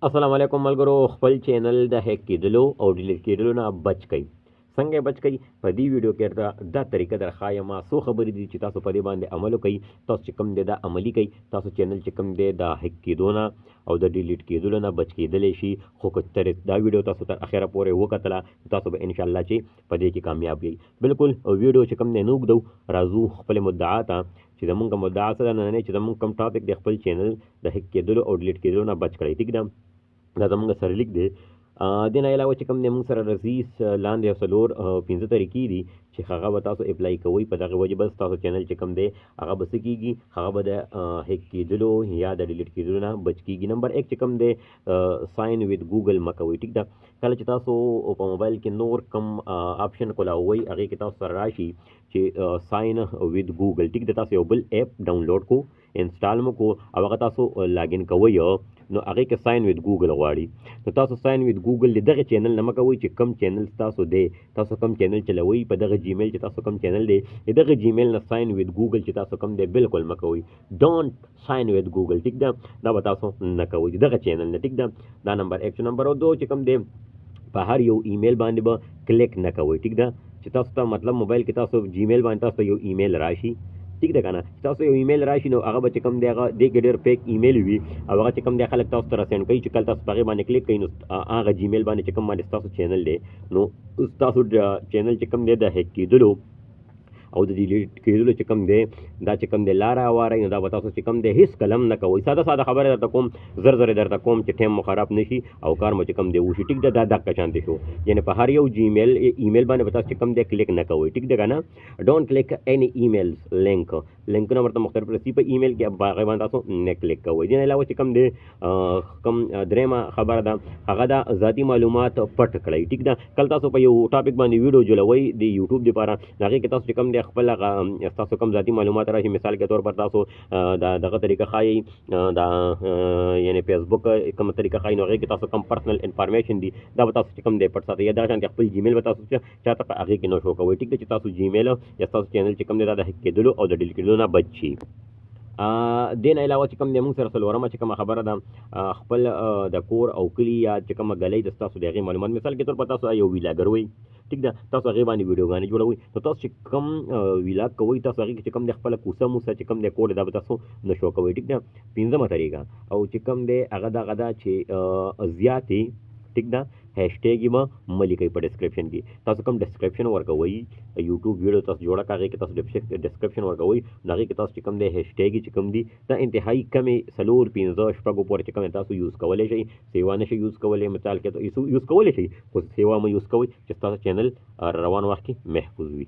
السلام علیکم ملګرو، خپل چینل د هیک کېدلو او ډیلیټ کېدلو نه بچ کړئ. څنګه یې بچ کړئ؟ په دې ویډیو کې دا طریقه در ښایم. څو خبرې دي چې تاسو په دې باندې عمل وکړئ. تاسو چې کوم دی دا عملي کوئ، تاسو چینل چې کوم دی د هیک کېدو نه او د ډیلیټ کېدلو نه بچ کېدلی شي. خو که دا ویډیو تاسو تر اخره پورې وکتله، تاسو به انشاءالله چې په دې کې کامیاب یئ. بالکل ویډیو چې کوم دی نه اوږدو، راځو خپل مدعا ته چې زمونږ مدعا څه ده نننی چې زمونږ کوم ټاپک دی خپل چینل د هیک کېدلو او ډیلیټ کېدلو نه بچ کړئ. ټیک ده، دا زمونږ سرلیک دی. دې نه علاوه چې کوم دی موږ سره راځي لاندې یو څلور پنځه طریقې دي چې هغه به تاسو اپلای کوئ. په دغه وجه بس تاسو چینل چې کوم دی هغه به څه کېږي، هغه به د هیک کېدلو یا د ډیلیټ کېدلو نه بچ کېږي. نمبر 1 چې کوم دی ساین وذ ګوګل مه کوئ. ټیک ده، کله چې تاسو په موبایل کې نور کوم آپشن کولاوئ، هغې کې تاسو سره راشي چې ساین وذ ګوګل. ټیک ده، تاسو یو بل ایپ ډاونلوډ کو، انسټال مو کو او هغه تاسو لاګین کوئ، نو هغې کې ساین وذ ګوګل غواړي. نو تاسو ساین وذ ګوګل د دغه چینل نه مه کوئ چې کوم چینل تاسو دی، تاسو کوم چینل چلوئ په دغه جیمیل چې تاسو کوم چینل دی، د دغه جیمیل نه ساین وذ ګوګل چې تاسو کوم دی بالکل مه کوئ. ډونټ ساین وذ ګوګل. ټیک ده، دا به تاسو نه کوئ دغه چینل نه. ټیک ده، دا نمبر 1. نمبر 2 چې کوم دی په هر یو ایمیل باندې به کلیک نه کوئ. ټیک ده، چې تاسو ته مطلب موبایل کې تاسو جیمیل باندې تاسو یو ایمیل راشي. ټیک ده که نه، چې تاسو یو ایمیل راشي نو هغه به چې کوم دی هغه دې کې ډېر فیک ایمیل وي او هغه چې کوم دی خلک تاسو ته راسینډ کوي. چې کله تاسو په هغې باندې کلیک کوئ نو هغه جیمیل باندې چې کوم باندې ستاسو چینل دی، نو ستاسو چینل چې کوم دی د هیک کېدلو او د ډیلیټ کېدلو چې کوم دی دا چې کوم دی لاره هواروئ، نو دا به تاسو چې کوم دی هېڅ کلم نه کوئ. ساده ساده خبرې درته کوم، زر زر درته کوم چې ټایم مو خراب نه شي او کار مو چې کوم دی وشي. ټیک ده، دا دقه شانتې شو. یعنې په هر یو ایمیل باندې به تاسو چې کوم دی کلیک نه کوئ. ټیک ده که نه، ډونټ کلیک اني ایمیلز لینک. لینکونه ورته مختلف رسي په ایمیل کې، په هغې باندې تاسو نه کلیک کوئ. دې نه علاوه چې کوم دی کوم درېیمه خبره ده، هغه ده ذاتي معلومات پټ کړئ. ټیک ده، کله تاسو په یو ټاپک باندې ویډیو جوړوئ د یوټیوب دپاره، هغې کې تاسو چې کوم دی خپل هغه تاسو کوم ذاتي معلومات راشي، مثال کے طور پر تاسو دغه طریقه ښایي، دا یعنی فیسبوک کوم طریقه ښایي، نو هغې کې تاسو کوم پرسنل انفارمیشن دي دا به تاسو چې کوم دی پټ ساتئ. یا دغه شانتې خپل جیمیل به تاسو چاته په هغې کې نه شو کوئ. ټیک ده، چې تاسو جیمیل یا تاسو چینل چې کوم دی دا د هیک کېدلو او د ډیلیټ کېدلو نه بچ شي. دې نه علاوه چې کوم دی موږ سره څلورمه چې کومه خبره ده، خپل د کور او کلي یا چې کومه ګلۍ د ستاسو د هغې معلومات، مثال کے طور پر تاسو یو ویلاګر وئ. ټیک ده، تاسو هغې باندې ویډیوګانې جوړوئ، نو تاسو چې کوم ویلاګ کوئ، تاسو هغې کې چې کوم دی خپله کوڅه موسه چې کوم دی کوډ دا به تاسو نه شو کوئ. ټیک ده، پنځمه طریقه او چې کوم دی هغه دغه ده چې زیاتې ټیک ده هیشټیګ یې مه لیکئ په ډسکرپشن کې. تاسو کوم ډسکرپشن ورکوئ، یوټیوب ویډیو تاسو جوړه کړه، هغې کې تاسو ډسکرپشن ورکوئ، نو هغې کې تاسو چې کوم دی هیشټیګ چې کوم دي دا انتهایي کمې 4 5 شپږو پورې چې کوم تاسو یوز کولی شئ. سیوا نه شئ یوز کولی، مثال کې یوز کولی شئ، خو سیوا مه یوز کوئ چې ستاسو چینل روان وخت کې محفوظ وي.